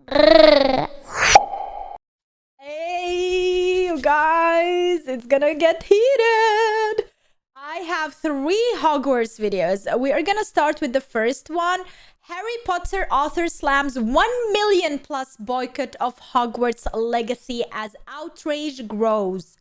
Hey, you guys, it's gonna get heated. I have 3 Hogwarts videos. We are gonna start with the first one. Harry Potter author slams 1 million plus boycott of Hogwarts Legacy as outrage grows.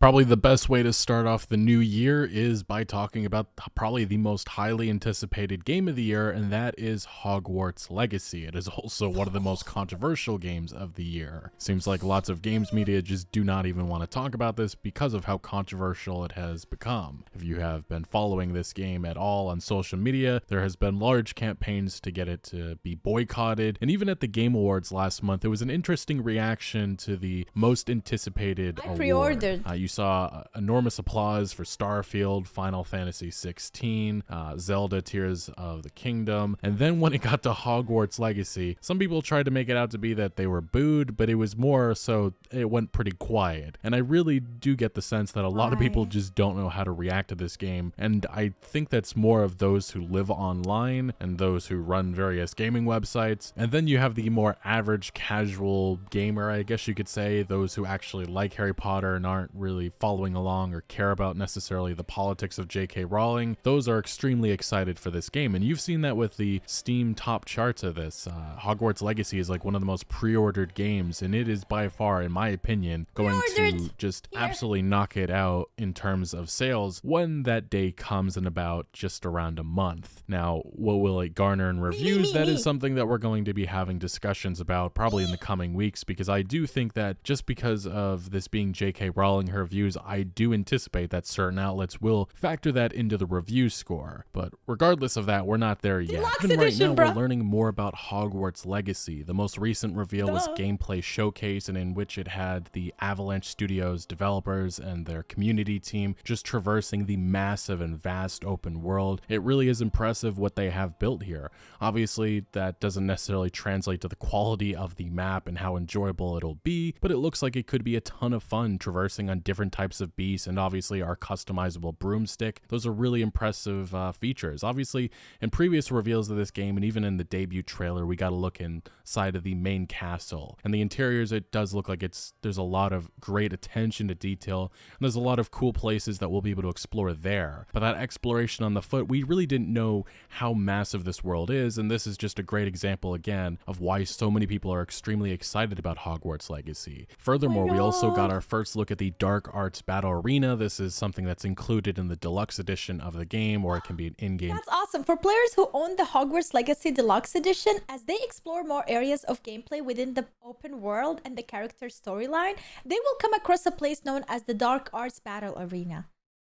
Probably the best way to start off the new year is by talking about probably the most highly anticipated game of the year, and that is Hogwarts Legacy. It is also one of the most controversial games of the year. Seems like lots of games media just do not even want to talk about this because of how controversial it has become. If you have been following this game at all on social media, there has been large campaigns to get it to be boycotted, and even at the Game Awards last month, it was an interesting reaction to the most anticipated award. Pre-ordered. You saw enormous applause for Starfield, Final Fantasy 16, Zelda Tears of the Kingdom, and then when it got to Hogwarts Legacy, some people tried to make it out to be that they were booed, but it was more so it went pretty quiet. And I really do get the sense that a lot of people just don't know how to react to this game, and I think that's more of those who live online and those who run various gaming websites, and then you have the more average casual gamer, I guess you could say, those who actually like Harry Potter and aren't really following along or care about necessarily the politics of J.K. Rowling. Those are extremely excited for this game, and you've seen that with the Steam top charts of this. Hogwarts Legacy is like one of the most pre-ordered games, and it is by far, in my opinion, going to just absolutely knock it out in terms of sales when that day comes in about just around a month. Now, what will it garner in reviews? That is something that we're going to be having discussions about probably in the coming weeks, because I do think that just because of this being J.K. Rowling, her reviews, I do anticipate that certain outlets will factor that into the review score. But regardless of that, we're not there yet. Even right now, we're learning more about Hogwarts Legacy. The most recent reveal was gameplay showcase, and in which it had the Avalanche Studios developers and their community team just traversing the massive and vast open world. It really is impressive what they have built here. Obviously, that doesn't necessarily translate to the quality of the map and how enjoyable it'll be, but it looks like it could be a ton of fun traversing on different types of beasts, and obviously our customizable broomstick. Those are really impressive features. Obviously, in previous reveals of this game, and even in the debut trailer, we got a look inside of the main castle. And the interiors, it does look like there's a lot of great attention to detail, and there's a lot of cool places that we'll be able to explore there. But that exploration on the foot, we really didn't know how massive this world is, and this is just a great example, again, of why so many people are extremely excited about Hogwarts Legacy. Furthermore, we also got our first look at the Dark Arts Battle Arena. This is something that's included in the deluxe edition of the game, or it can be an in-game. That's awesome. For players who own the Hogwarts Legacy Deluxe Edition, as they explore more areas of gameplay within the open world and the character storyline, they will come across a place known as the Dark Arts Battle Arena.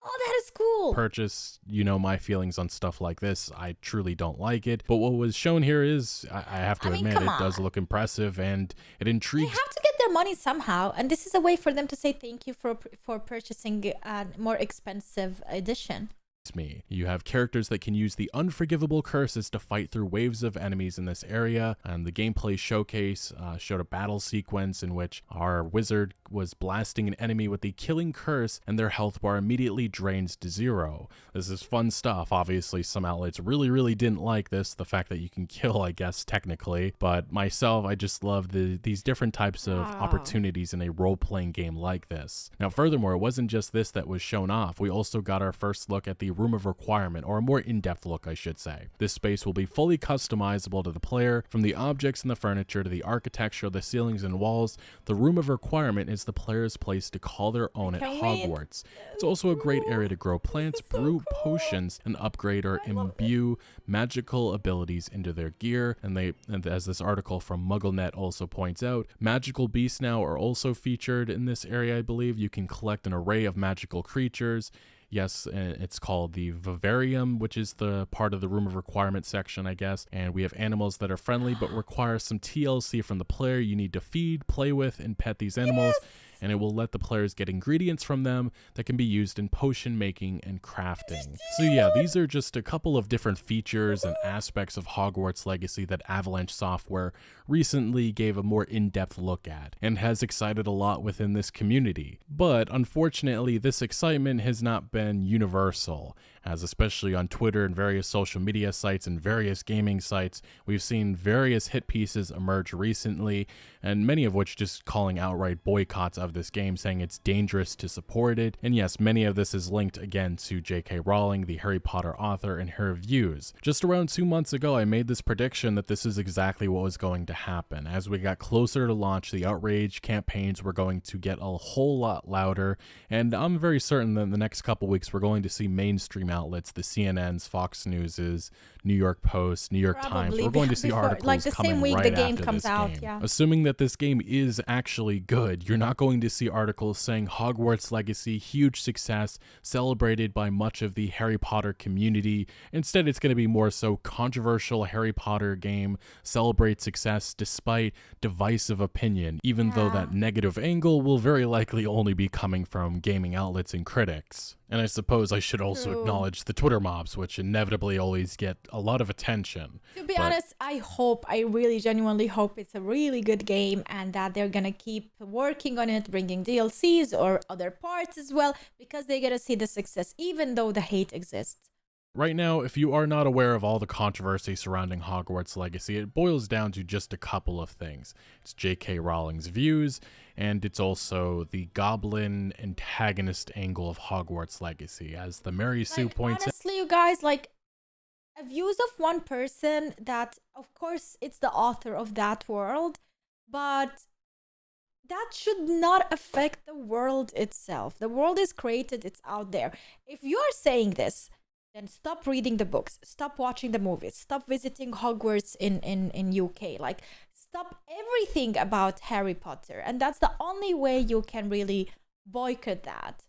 Oh, that is cool. Purchase, you know my feelings on stuff like this. I truly don't like it. But what was shown here is, I have to admit, it does look impressive, and it intrigues. They have to get their money somehow, and this is a way for them to say thank you for purchasing a more expensive edition. Me. You have characters that can use the unforgivable curses to fight through waves of enemies in this area, and the gameplay showcase showed a battle sequence in which our wizard was blasting an enemy with the killing curse, and their health bar immediately drains to 0. This is fun stuff. Obviously, some outlets really didn't like this, the fact that you can kill, I guess, technically, but myself, I just love these different types of opportunities in a role-playing game like this. Now, furthermore, it wasn't just this that was shown off. We also got our first look at the Room of Requirement, or a more in-depth look, I should say. This space will be fully customizable to the player, from the objects and the furniture to the architecture, the ceilings and walls. The Room of Requirement is the player's place to call their own at Hogwarts. It's also a great area to grow plants, brew potions, and upgrade or imbue magical abilities into their gear. And as this article from MuggleNet also points out, magical beasts now are also featured in this area, I believe. You can collect an array of magical creatures. Yes, it's called the Vivarium, which is the part of the Room of Requirement section, I guess. And we have animals that are friendly but require some TLC from the player. You need to feed, play with, and pet these animals. and it will let the players get ingredients from them that can be used in potion making and crafting. So yeah, these are just a couple of different features and aspects of Hogwarts Legacy that Avalanche Software recently gave a more in-depth look at, and has excited a lot within this community. But unfortunately, this excitement has not been universal, as especially on Twitter and various social media sites and various gaming sites, we've seen various hit pieces emerge recently, and many of which just calling outright boycotts of this game, saying it's dangerous to support it. And yes, many of this is linked again to J.K. Rowling, the Harry Potter author, and her views. Just around 2 months ago, I made this prediction that this is exactly what was going to happen. As we got closer to launch, the Outrage campaigns were going to get a whole lot louder, and I'm very certain that in the next couple weeks we're going to see mainstream outlets, the CNNs, Fox News's, New York Post, New York Times, we're going to see articles like the coming same week right the game after comes this out. game. Yeah. Assuming that this game is actually good, you're not going to see articles saying Hogwarts Legacy, huge success, celebrated by much of the Harry Potter community. Instead, it's going to be more so controversial Harry Potter game, celebrate success despite divisive opinion, even though that negative angle will very likely only be coming from gaming outlets and critics. And I suppose I should also acknowledge the Twitter mobs, which inevitably always get a lot of attention. To be honest, I really genuinely hope it's a really good game and that they're gonna keep working on it, bringing DLCs or other parts as well, because they're gonna see the success, even though the hate exists. Right now, if you are not aware of all the controversy surrounding Hogwarts Legacy, it boils down to just a couple of things. It's J.K. Rowling's views, and it's also the goblin antagonist angle of Hogwarts Legacy, as the Mary Sue points out. Honestly, you guys, like, views of one person that, of course, it's the author of that world, but that should not affect the world itself. The world is created, it's out there. If you are saying this, then stop reading the books, stop watching the movies, stop visiting Hogwarts in UK. Like, stop everything about Harry Potter. And that's the only way you can really boycott that.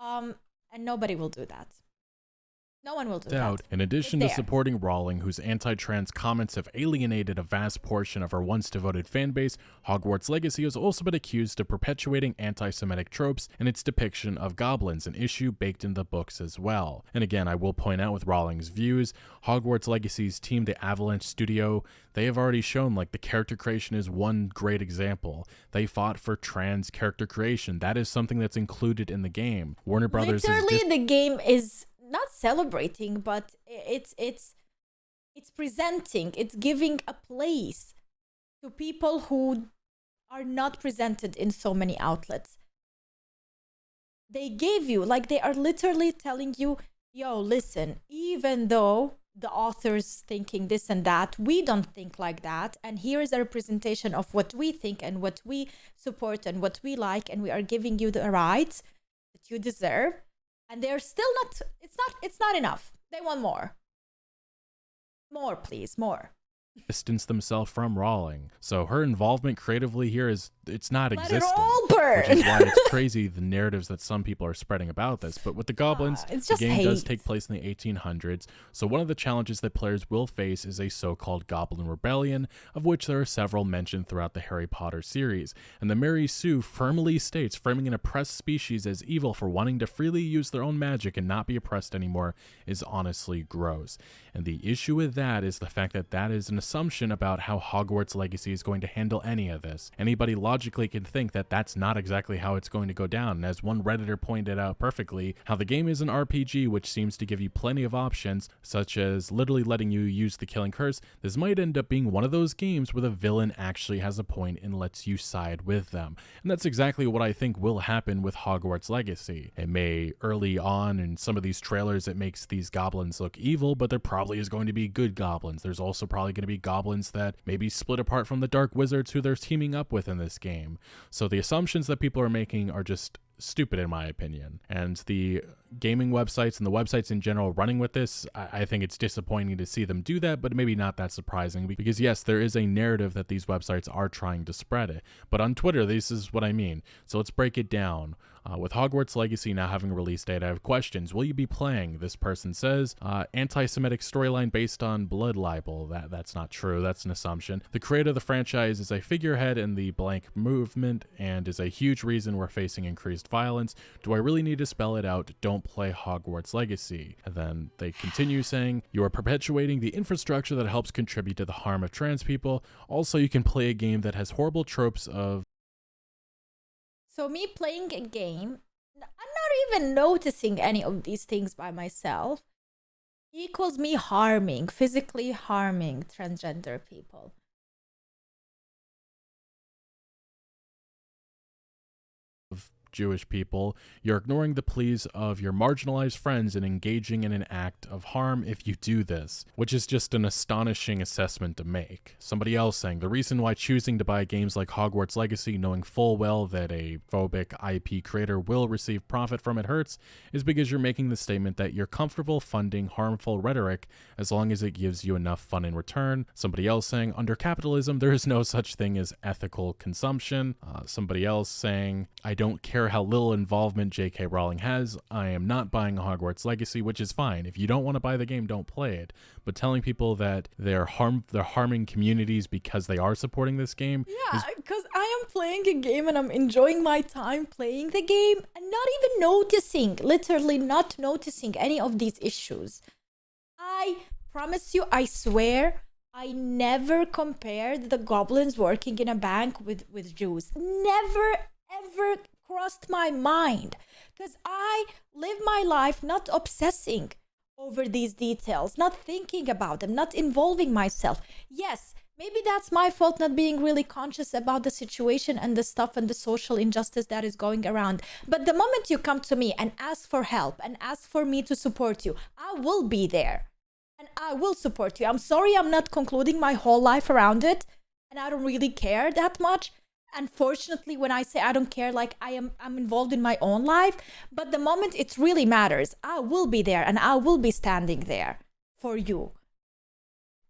And nobody will do that. No one will do that. In addition to supporting Rowling, whose anti-trans comments have alienated a vast portion of her once devoted fanbase, Hogwarts Legacy has also been accused of perpetuating anti-Semitic tropes in its depiction of goblins, an issue baked in the books as well. And again, I will point out with Rowling's views, Hogwarts Legacy's team, the Avalanche Studio, they have already shown like the character creation is one great example. They fought for trans character creation. That is something that's included in the game. Warner Brothers literally the game is not celebrating, but it's presenting, it's giving a place to people who are not presented in so many outlets. They gave you, like, they are literally telling you, yo, listen, even though the author's thinking this and that, we don't think like that, and here is a representation of what we think and what we support and what we like, and we are giving you the rights that you deserve. And they're still not, it's not enough. They want more. More, please, more. Distance themselves from Rowling. So her involvement creatively here it's not existent. Let it all burn. Which is why it's crazy the narratives that some people are spreading about this. But with the goblins, the game does take place in the 1800s. So one of the challenges that players will face is a so-called Goblin Rebellion, of which there are several mentioned throughout the Harry Potter series. And the Mary Sue firmly states framing an oppressed species as evil for wanting to freely use their own magic and not be oppressed anymore is honestly gross. And the issue with that is the fact that that is an assumption about how Hogwarts Legacy is going to handle any of this. Anybody logically can think that that's not exactly how it's going to go down. And as one Redditor pointed out perfectly, how the game is an RPG which seems to give you plenty of options, such as literally letting you use the Killing Curse. This might end up being one of those games where the villain actually has a point and lets you side with them. And that's exactly what I think will happen with Hogwarts Legacy. It may early on in some of these trailers it makes these goblins look evil, but there probably is going to be good goblins. There's also probably going to be goblins that maybe split apart from the dark wizards who they're teaming up with in this game. So the assumptions that people are making are just stupid in my opinion. And the gaming websites and the websites in general running with this, I think it's disappointing to see them do that, but maybe not that surprising, because yes, there is a narrative that these websites are trying to spread it. But on Twitter, this is what I mean. So let's break it down. With Hogwarts Legacy now having a release date, I have questions. Will you be playing? This person says, anti-Semitic storyline based on blood libel. That's not true. That's an assumption. The creator of the franchise is a figurehead in the blank movement and is a huge reason we're facing increased violence. Do I really need to spell it out? Don't play Hogwarts Legacy. And then they continue saying, you are perpetuating the infrastructure that helps contribute to the harm of trans people. Also, you can play a game that has horrible tropes of... So me playing a game, I'm not even noticing any of these things by myself, equals me physically harming transgender people. Jewish people. You're ignoring the pleas of your marginalized friends and engaging in an act of harm if you do this, which is just an astonishing assessment to make. Somebody else saying, the reason why choosing to buy games like Hogwarts Legacy knowing full well that a phobic IP creator will receive profit from it hurts is because you're making the statement that you're comfortable funding harmful rhetoric as long as it gives you enough fun in return. Somebody else saying, under capitalism, there is no such thing as ethical consumption. Somebody else saying, I don't care how little involvement J.K. Rowling has. I am not buying Hogwarts Legacy, which is fine. If you don't want to buy the game, don't play it. But telling people that they're harming communities because they are supporting this game. Yeah, because I am playing a game and I'm enjoying my time playing the game and not even noticing, literally not noticing any of these issues. I promise you, I swear, I never compared the goblins working in a bank with Jews. Never, ever crossed my mind, because I live my life not obsessing over these details, not thinking about them, not involving myself. Yes, maybe that's my fault, not being really conscious about the situation and the stuff and the social injustice that is going around. But the moment you come to me and ask for help and ask for me to support you, I will be there and I will support you. I'm sorry I'm not concluding my whole life around it, and I don't really care that much. Unfortunately, when I say I don't care, like I'm involved in my own life, but the moment it really matters, I will be there and I will be standing there for you.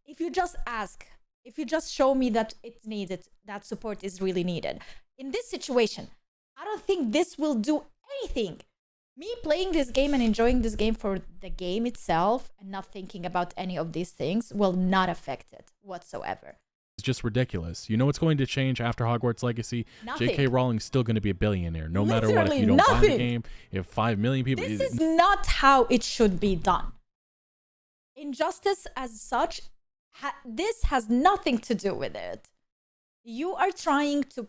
If you just ask, if you just show me that it's needed, that support is really needed. In this situation, I don't think this will do anything. Me playing this game and enjoying this game for the game itself and not thinking about any of these things will not affect it whatsoever. It's just ridiculous. You know what's going to change after Hogwarts Legacy? Nothing. J.K. Rowling's still going to be a billionaire, no matter what. If you don't buy the game, if 5 million people... This is not how it should be done. Injustice as such, this has nothing to do with it. You are trying to...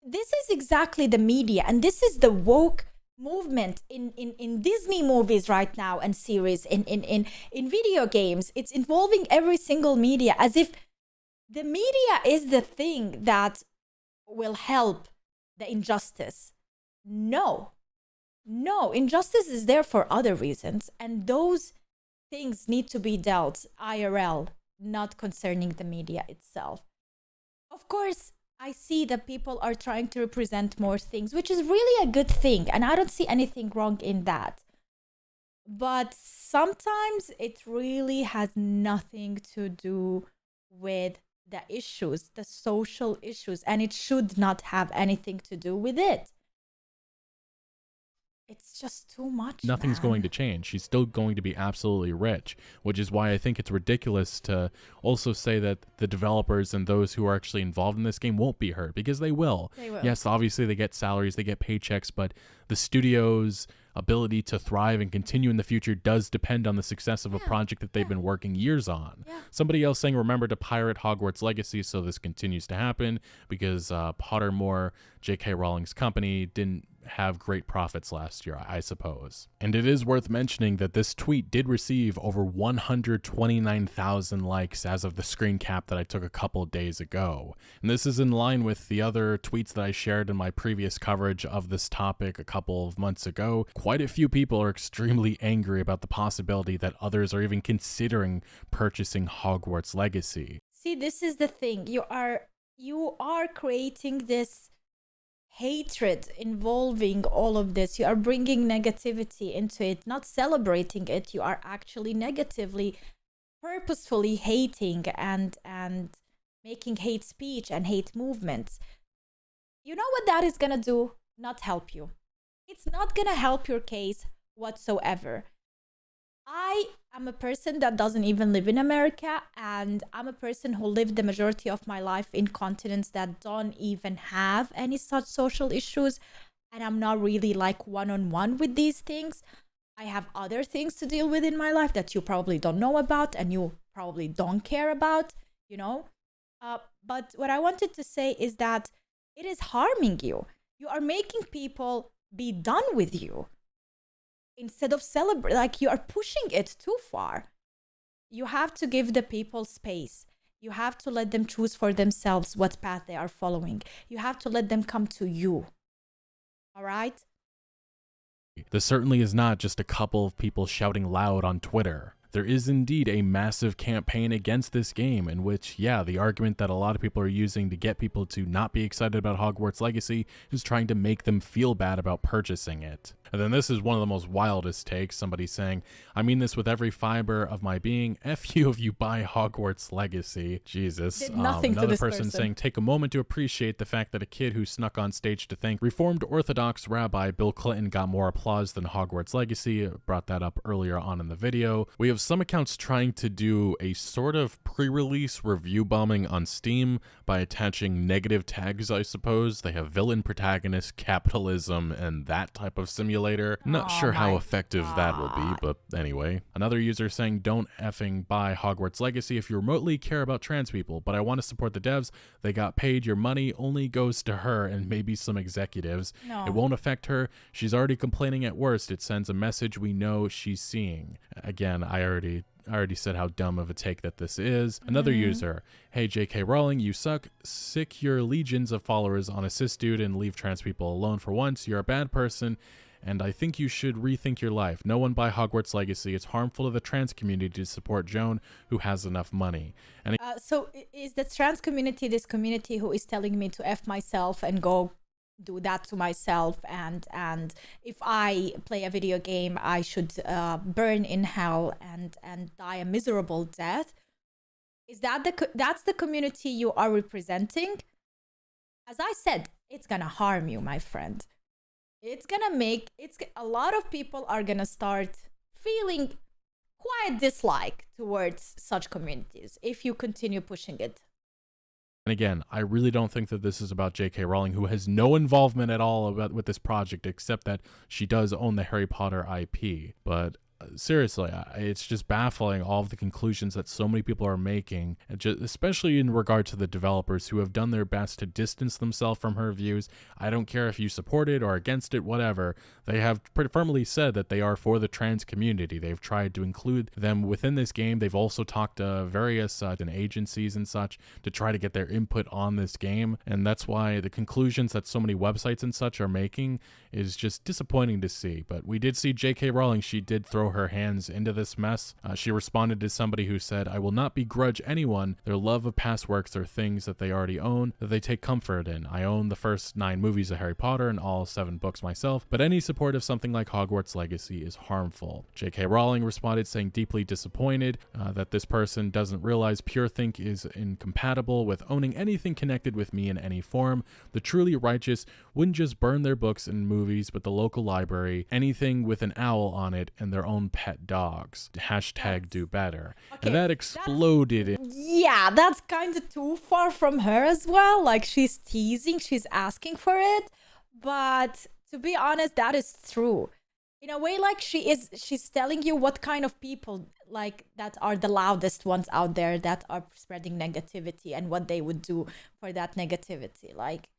This is exactly the media, and this is the woke movement in Disney movies right now and series, in video games. It's involving every single media, as if the media is the thing that will help the injustice. No, injustice is there for other reasons, and those things need to be dealt IRL, not concerning the media itself. Of course, I see that people are trying to represent more things, which is really a good thing, and I don't see anything wrong in that. But sometimes it really has nothing to do with the issues, the social issues, and it should not have anything to do with it. It's just too much. Nothing's going to change. She's still going to be absolutely rich, which is why I think it's ridiculous to also say that the developers and those who are actually involved in this game won't be hurt, because they will. Yes, obviously they get salaries, they get paychecks, but the studio's ability to thrive and continue in the future does depend on the success of a project that they've been working years on. Somebody else saying, remember to pirate Hogwarts Legacy so this continues to happen, because Pottermore, J.K. Rowling's company, didn't have great profits last year, I suppose. And it is worth mentioning that this tweet did receive over 129,000 likes as of the screen cap that I took a couple of days ago. And this is in line with the other tweets that I shared in my previous coverage of this topic a couple of months ago. Quite a few people are extremely angry about the possibility that others are even considering purchasing Hogwarts Legacy. See, this is the thing. You are creating this hatred involving all of this. You are bringing negativity into it, not celebrating it. You are actually negatively, purposefully hating and making hate speech and hate movements. You know what that is gonna do? Not help you. it's not gonna help your case whatsoever. I am a person that doesn't even live in America, and I'm a person who lived the majority of my life in continents that don't even have any such social issues, and I'm not really like one-on-one with these things. I have other things to deal with in my life that you probably don't know about and you probably don't care about, you know? But what I wanted to say is that it is harming you. You are making people be done with you. Instead of celebrate, like, you are pushing it too far. You have to give the people space. You have to let them choose for themselves what path they are following. You have to let them come to you. All right? This certainly is not just a couple of people shouting loud on Twitter. There is indeed a massive campaign against this game in which, yeah, the argument that a lot of people are using to get people to not be excited about Hogwarts Legacy is trying to make them feel bad about purchasing it. And then this is one of the most wildest takes, somebody saying, I mean this with every fiber of my being, F you if you buy Hogwarts Legacy. Jesus. Did nothing to Another this person saying, take a moment to appreciate the fact that a kid who snuck on stage to thank Reformed Orthodox Rabbi Bill Clinton got more applause than Hogwarts Legacy. I brought that up earlier on in the video. We have some accounts trying to do a sort of pre-release review bombing on Steam by attaching negative tags, I suppose. They have villain protagonist, capitalism, and that type of simulation. Not sure how effective that will be, but anyway. Another user saying, don't effing buy Hogwarts Legacy if you remotely care about trans people, but I want to support the devs. They got paid. Your money only goes to her and maybe some executives. No. It won't affect her. She's already complaining at worst. It sends a message we know she's seeing. Again, I already said how dumb of a take that this is. Another user, hey JK Rowling, you suck. Sick your legions of followers on a cis dude and leave trans people alone for once. You're a bad person. And I think you should rethink your life. No one buy Hogwarts Legacy. It's harmful to the trans community to support Joan, who has enough money. And so is the trans community this community who is telling me to F myself and go do that to myself, and if I play a video game, I should burn in hell and die a miserable death? Is that that's the community you are representing? As I said, it's gonna harm you, my friend. It's gonna make a lot of people are gonna start feeling quite dislike towards such communities if you continue pushing it. And again, I really don't think that this is about J.K. Rowling, who has no involvement at all with this project, except that she does own the Harry Potter IP. But seriously, it's just baffling, all of the conclusions that so many people are making, especially in regard to the developers who have done their best to distance themselves from her views. I don't care if you support it or against it, whatever. They have pretty firmly said that they are for the trans community. They've tried to include them within this game. They've also talked to various agencies and such to try to get their input on this game. And that's why the conclusions that so many websites and such are making is just disappointing to see. But we did see J.K. Rowling. She did throw her hands into this mess. She responded to somebody who said, I will not begrudge anyone their love of past works or things that they already own that they take comfort in. I own the first 9 movies of Harry Potter and all 7 books myself, but any support of something like Hogwarts Legacy is harmful. J.K. Rowling responded saying, deeply disappointed that this person doesn't realize pure think is incompatible with owning anything connected with me in any form. The truly righteous wouldn't just burn their books and movies, but the local library, anything with an owl on it, and their own pet dogs. Hashtag do better. Okay, and that exploded. Yeah, that's kind of too far from her as well. Like, she's teasing, she's asking for it. But to be honest, that is true. In a way, like, she's telling you what kind of people, like, that are the loudest ones out there that are spreading negativity and what they would do for that negativity. Like,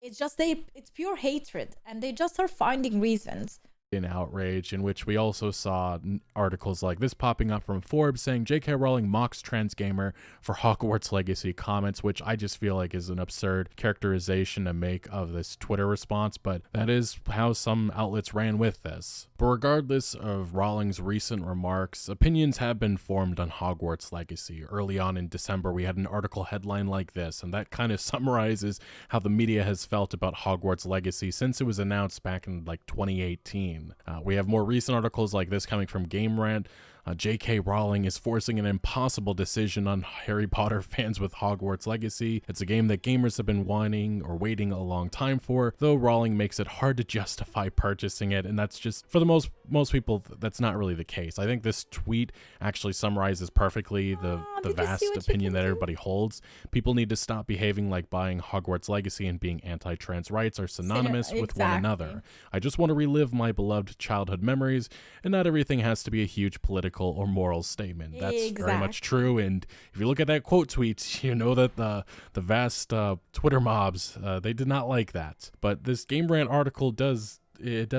it's just it's pure hatred, and they just are finding reasons. In Outrage, in which we also saw articles like this popping up from Forbes saying J.K. Rowling mocks trans gamer for Hogwarts Legacy comments, which I just feel like is an absurd characterization to make of this Twitter response, but that is how some outlets ran with this. But regardless of Rowling's recent remarks, opinions have been formed on Hogwarts Legacy. Early on in December, we had an article headline like this, and that kind of summarizes how the media has felt about Hogwarts Legacy since it was announced back in like 2018. We have more recent articles like this coming from Game Rant. J.K. Rowling is forcing an impossible decision on Harry Potter fans with Hogwarts Legacy. It's a game that gamers have been wanting or waiting a long time for, though Rowling makes it hard to justify purchasing it, and that's just, for the most people, that's not really the case. I think this tweet actually summarizes perfectly the vast opinion that everybody holds. People need to stop behaving like buying Hogwarts Legacy and being anti-trans rights are synonymous with one another. I just want to relive my beloved childhood memories, and not everything has to be a huge political or moral statement. That's very much true, and if you look at that quote tweet, you know that the vast Twitter mobs, they did not like that. But this Game Rant article does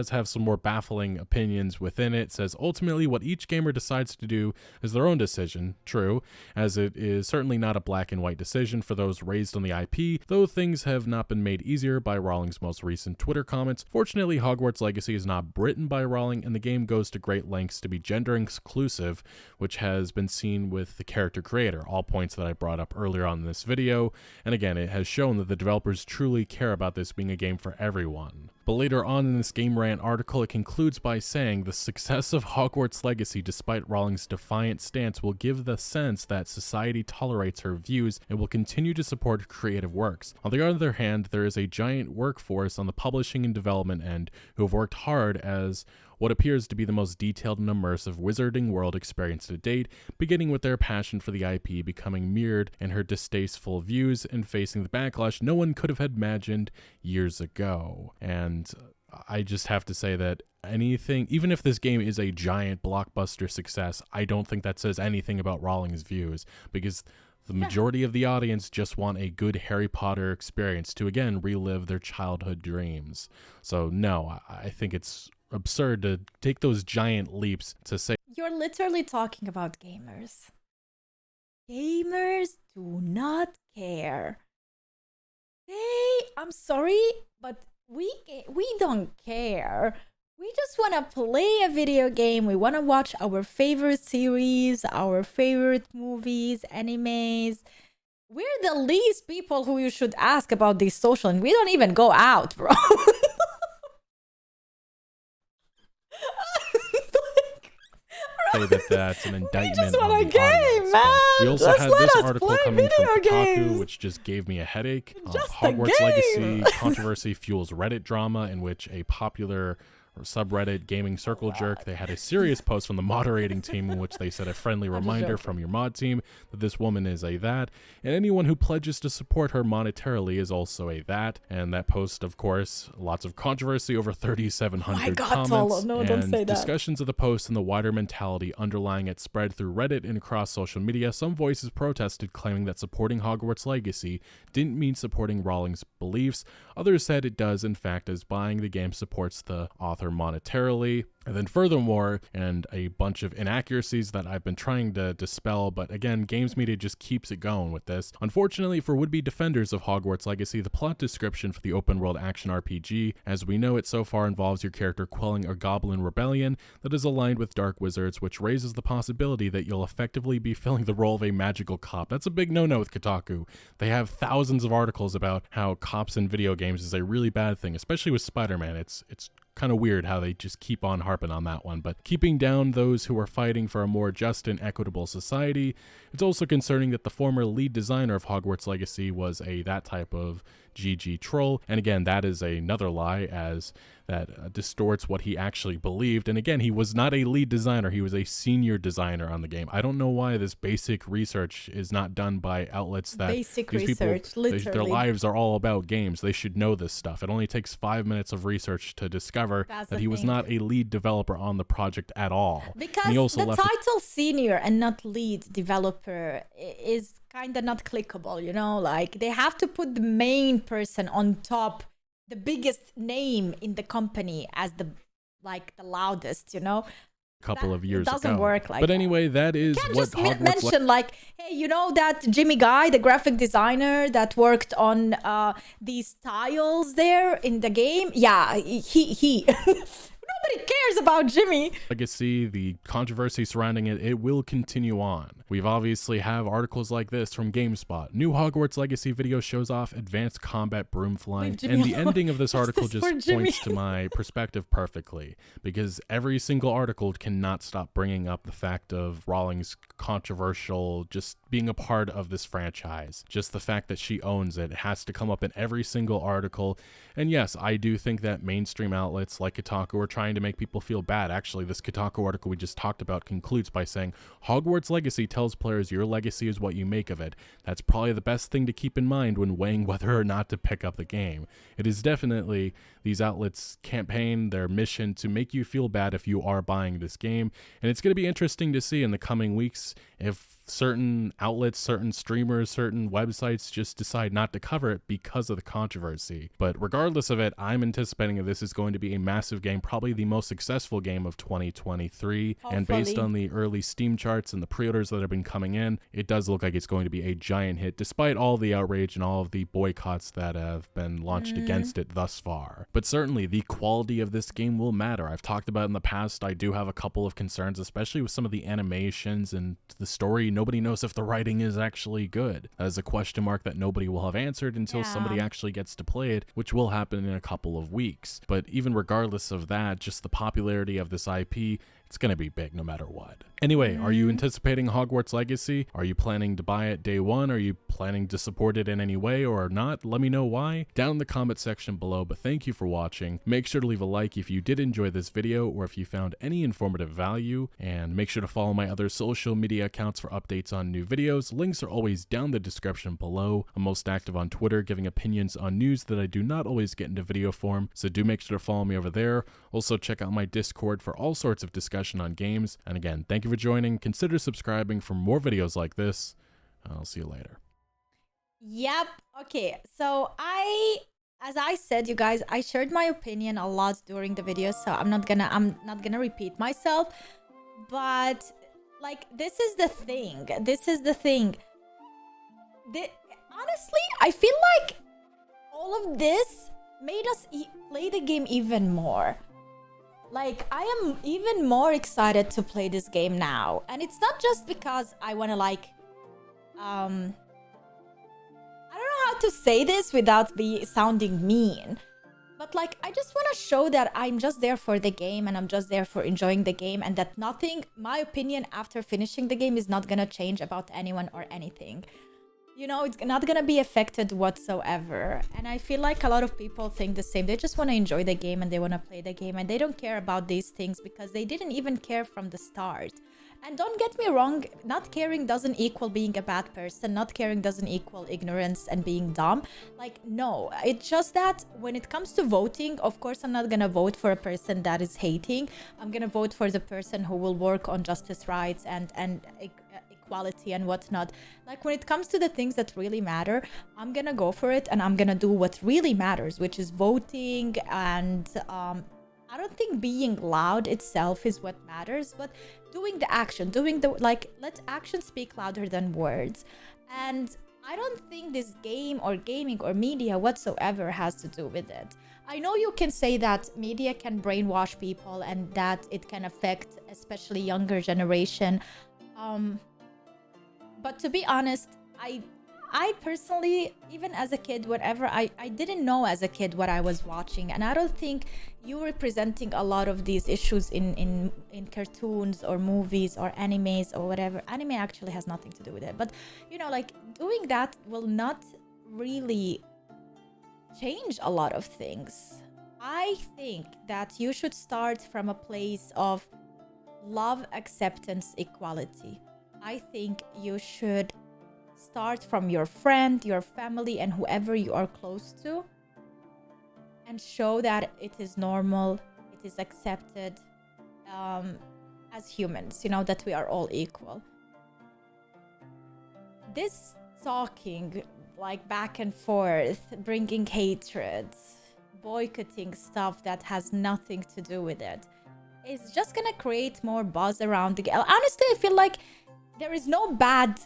have some more baffling opinions within it. It says, ultimately, what each gamer decides to do is their own decision. True, as it is certainly not a black and white decision for those raised on the IP, though things have not been made easier by Rowling's most recent Twitter comments. Fortunately, Hogwarts Legacy is not written by Rowling, and the game goes to great lengths to be gender inclusive, which has been seen with the character creator, all points that I brought up earlier on in this video. And again, it has shown that the developers truly care about this being a game for everyone. But later on in this Game Rant article, it concludes by saying the success of Hogwarts Legacy, despite Rowling's defiant stance, will give the sense that society tolerates her views and will continue to support creative works. On the other hand, there is a giant workforce on the publishing and development end who have worked hard as what appears to be the most detailed and immersive wizarding world experience to date, beginning with their passion for the IP becoming mirrored in her distasteful views and facing the backlash no one could have imagined years ago. And I just have to say that anything, even if this game is a giant blockbuster success, I don't think that says anything about Rowling's views, because the majority of the audience just want a good Harry Potter experience to, again, relive their childhood dreams. So no, I think it's absurd to take those giant leaps to say. You're literally talking about gamers. Gamers do not care. I'm sorry, but we don't care. We just want to play a video game. We want to watch our favorite series, our favorite movies, animes. We're the least people who you should ask about these social, and we don't even go out, bro. Say that that's an indictment on the game, audience. man. We also had this article coming from Kotaku, which just gave me a headache. Hogwarts Legacy controversy fuels Reddit drama, in which a popular subreddit gaming circle jerk, they had a serious post from the moderating team in which they said a friendly reminder from your mod team that this woman is a that, and anyone who pledges to support her monetarily is also a that. And that post, of course, lots of controversy, over 3,700 comments, and discussions of the post and the wider mentality underlying it spread through Reddit and across social media. Some voices protested, claiming that supporting Hogwarts Legacy didn't mean supporting Rowling's beliefs. Others said it does, in fact, as buying the game supports the author monetarily. And then furthermore, and a bunch of inaccuracies that I've been trying to dispel, but again, games media just keeps it going with this. Unfortunately for would-be defenders of Hogwarts Legacy, the plot description for the open-world action RPG, as we know it so far, involves your character quelling a goblin rebellion that is aligned with dark wizards, which raises the possibility that you'll effectively be filling the role of a magical cop. That's a big no-no with Kotaku. They have thousands of articles about how cops in video games is a really bad thing, especially with Spider-Man. It's kind of weird how they just keep on harping on that one. But keeping down those who are fighting for a more just and equitable society, it's also concerning that the former lead designer of Hogwarts Legacy was that type of GG troll. And again, that is another lie, as that distorts what he actually believed. And again, he was not a lead designer, he was a senior designer on the game. I don't know why this basic research is not done by outlets that their lives are all about games. They should know this stuff. It only takes 5 minutes of research to discover that he was not a lead developer on the project at all. Because the title senior and not lead developer is kind of not clickable, you know? Like, they have to put the main person on top, the biggest name in the company, as the loudest, you know? Couple of years ago. It doesn't work like that. But anyway, that is what just Hogwarts mention, like, hey, you know that Jimmy Guy, the graphic designer that worked on these tiles there in the game? Yeah, he Nobody cares about Jimmy. Legacy, the controversy surrounding it, it will continue on. We've obviously have articles like this from GameSpot. New Hogwarts Legacy video shows off advanced combat broom flying. And the ending of this article just points to my perspective perfectly, because every single article cannot stop bringing up the fact of Rowling's controversial just being a part of this franchise. Just the fact that she owns it has to come up in every single article. And yes, I do think that mainstream outlets like Kotaku are trying to make people feel bad. Actually, this Kotaku article we just talked about concludes by saying, Hogwarts Legacy tells players your legacy is what you make of it. That's probably the best thing to keep in mind when weighing whether or not to pick up the game. It is definitely these outlets' campaign, their mission to make you feel bad if you are buying this game. And it's going to be interesting to see in the coming weeks if certain outlets, certain streamers, certain websites just decide not to cover it because of the controversy. But regardless of it, I'm anticipating that this is going to be a massive game, probably the most successful game of 2023. Hopefully. And based on the early Steam charts and the pre-orders that have been coming in, it does look like it's going to be a giant hit, despite all the outrage and all of the boycotts that have been launched against it thus far. But certainly the quality of this game will matter. I've talked about in the past, I do have a couple of concerns, especially with some of the animations and the story. Nobody knows if the writing is actually good. That is a question mark that nobody will have answered until somebody actually gets to play it, which will happen in a couple of weeks. But even regardless of that, just the popularity of this IP, it's going to be big no matter what. Anyway, are you anticipating Hogwarts Legacy? Are you planning to buy it day one? Are you planning to support it in any way or not? Let me know why down in the comment section below. But thank you for watching. Make sure to leave a like if you did enjoy this video or if you found any informative value, and make sure to follow my other social media accounts for updates on new videos. Links are always down the description below. I'm most active on Twitter, giving opinions on news that I do not always get into video form, so do make sure to follow me over there. Also check out my Discord for all sorts of discussion on games. And again, thank you for joining. Consider subscribing for more videos like this. I'll see you later. Yep. Okay. So as I said, you guys, I shared my opinion a lot during the video, so I'm not gonna repeat myself. But like, this is the thing. Honestly, I feel like all of this made us play the game even more. Like, I am even more excited to play this game now. And it's not just because I want to, like, I don't know how to say this without sounding mean. But, like, I just want to show that I'm just there for the game and I'm just there for enjoying the game, and that nothing, my opinion after finishing the game is not going to change about anyone or anything. You know, it's not gonna be affected whatsoever. And I feel like a lot of people think the same. They just want to enjoy the game and they want to play the game, and they don't care about these things because they didn't even care from the start. And don't get me wrong, not caring doesn't equal being a bad person. Not caring doesn't equal ignorance and being dumb. Like, no, it's just that when it comes to voting, of course, I'm not gonna vote for a person that is hating. I'm gonna vote for the person who will work on justice, rights, and equality and whatnot. Like, when it comes to the things that really matter, I'm gonna go for it, and I'm gonna do what really matters, which is voting. And I don't think being loud itself is what matters, but doing the action, let action speak louder than words. And I don't think this game or gaming or media whatsoever has to do with it. I know you can say that media can brainwash people and that it can affect especially younger generation. But to be honest, I personally, even as a kid, whatever, I didn't know as a kid what I was watching. And I don't think you representing a lot of these issues in cartoons or movies or animes or whatever. Anime actually has nothing to do with it. But, you know, like, doing that will not really change a lot of things. I think that you should start from a place of love, acceptance, equality. I think you should start from your friend, your family, and whoever you are close to, and show that it is normal, it is accepted as humans, you know, that we are all equal. This talking, like, back and forth, bringing hatred, boycotting stuff that has nothing to do with it, is just gonna create more buzz around the game. Honestly, I feel like there is no bad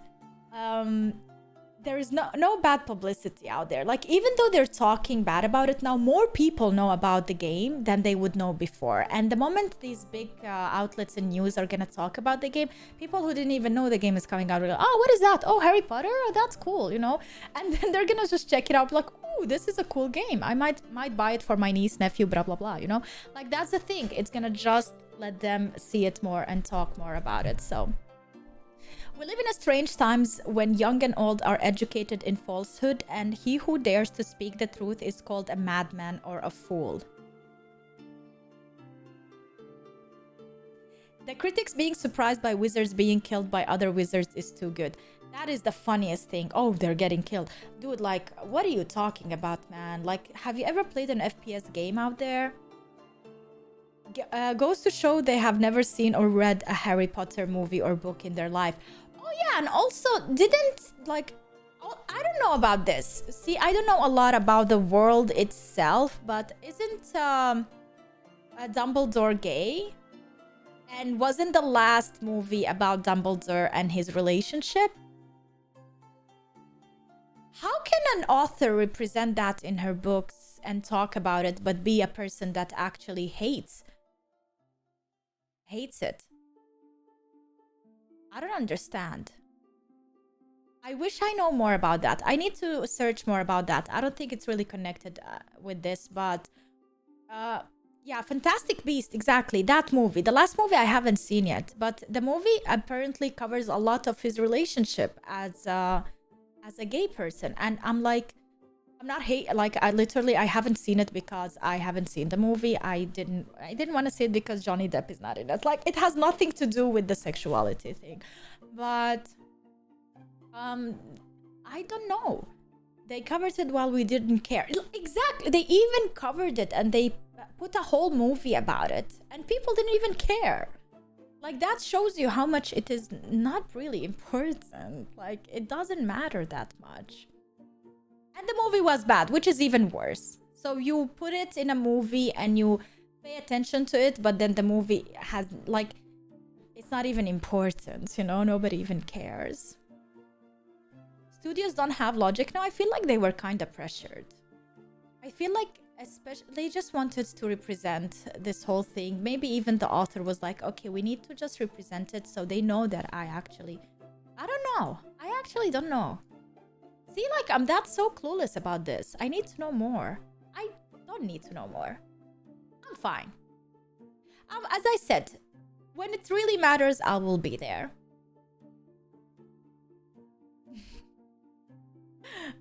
there is no bad publicity out there. Like, even though they're talking bad about it now, more people know about the game than they would know before. And the moment these big outlets and news are gonna talk about the game, people who didn't even know the game is coming out will go, oh, what is that? Oh, Harry Potter? Oh, that's cool, you know? And then they're gonna just check it out like, oh, this is a cool game. I might buy it for my niece, nephew, blah, blah, blah, you know? Like, that's the thing. It's gonna just let them see it more and talk more about it. So we live in a strange times when young and old are educated in falsehood, and he who dares to speak the truth is called a madman or a fool. The critics being surprised by wizards being killed by other wizards is too good. That is the funniest thing. Oh, they're getting killed. Dude, like, what are you talking about, man? Like, have you ever played an FPS game out there? Goes to show they have never seen or read a Harry Potter movie or book in their life. Oh yeah, and also didn't, like, oh, I don't know about this. See, I don't know a lot about the world itself, but isn't Dumbledore gay? And wasn't the last movie about Dumbledore and his relationship? How can an author represent that in her books and talk about it, but be a person that actually hates it? I don't understand. I wish I know more about that. I need to search more about that. I don't think it's really connected with this, but yeah, Fantastic Beast, exactly, that movie. The last movie I haven't seen yet, but the movie apparently covers a lot of his relationship as a gay person, and I'm like, I'm not I haven't seen it because I haven't seen the movie. I didn't want to see it because Johnny Depp is not in it. Like, it has nothing to do with the sexuality thing. But I don't know. They covered it while we didn't care. Exactly. They even covered it and they put a whole movie about it and people didn't even care. Like, that shows you how much it is not really important. Like, it doesn't matter that much. And the movie was bad, which is even worse. So you put it in a movie and you pay attention to it, but then the movie has, like, it's not even important, you know? Nobody even cares. Studios don't have logic now. I feel like they were kind of pressured. I feel like especially they just wanted to represent this whole thing. Maybe even the author was like, okay, we need to just represent it so they know that I don't know. I actually don't know. See, like, that's so clueless about this. I need to know more. I don't need to know more. I'm fine. As I said, when it really matters, I will be there.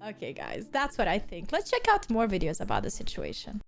Okay, guys, that's what I think. Let's check out more videos about the situation.